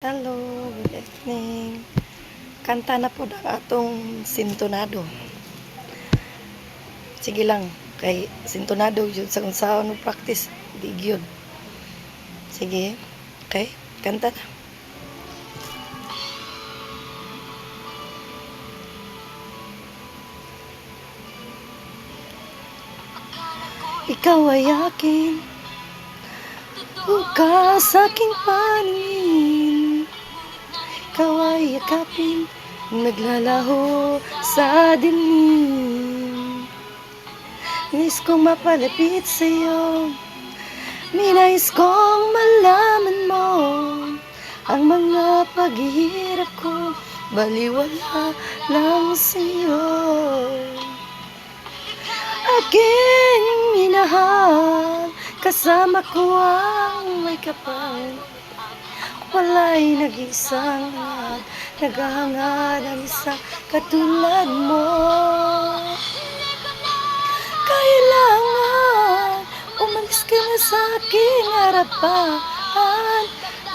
Hello, good evening. Kanta na po ang atong sintonado. Sige lang, kay sintonado yun sa unsaon mo practice, di yun. Sige, okay, kanta na. Ikaw ay akin, bukas sa aking paningin. Ikaw ay yakapin, naglalaho sa dilim. Nais kong mapalapit sa'yo, ninais kong malaman mo ang mga paghihirap ko, baliwala lang sa'yo. Aking minahal, kasama ko ang may kapal. Wala'y nag-isang lahat, naghahangad ang isang katulad mo. Kailangan umalis ka na sa aking harapan.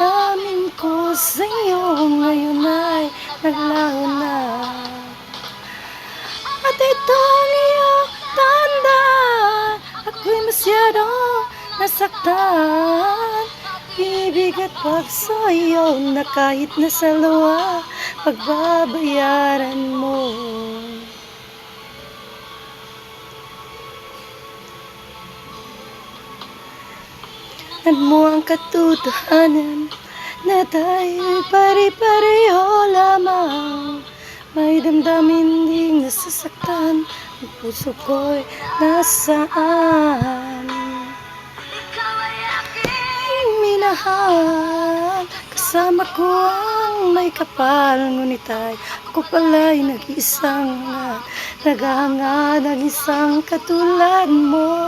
Amin ko sa'yo, ngayon ay naglaho na. At ito ang iyong tandaan, ako'y masyadong nasaktan. Ibig at pagsayaw na kahit nasa luwa, pagbabayaran mo. At mo ang katotohanan na tayo'y pare-pareho lamang. May damdamin ding nasasaktan, ang puso ko'y nasaan. Minahal, kasama ko ang may kapal, ngunit ay ako pala'y nag-iisang naghahangad ang isang katulad mo.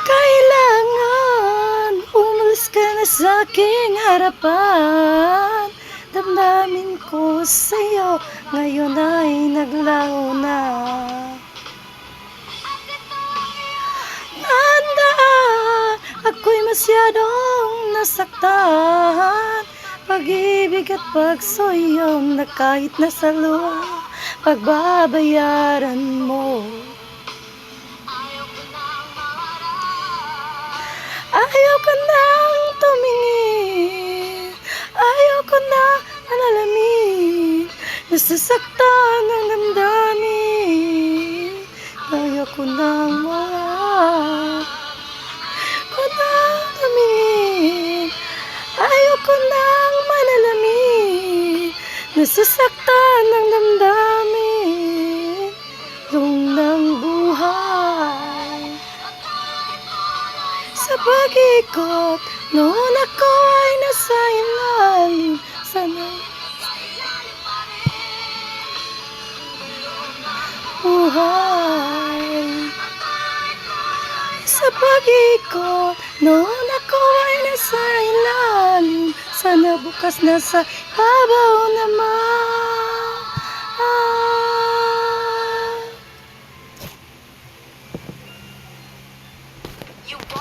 Kailangan umalis ka na sa aking harapan. Damdamin ko sa'yo, ngayon ay naglaho na. Tandaan, ako'y masyadong nasaktan. Pag-ibig at pagsayaw na kahit nasa luwa, pagbabayaran mo. Ayaw ko nang tumingin, ayaw ko na alalamin, nasasaktan ang damdamin. Ayaw ko nang tumingin, ayaw ko nang malalamin, nasasaktan ang damdamin. Yung ng buhay sa pag-ikot, noon ako ay nasa ilalim sana buhay. Sa pag-ikot, noon ako ay nasa ilalim, sana bukas nasa babaw naman.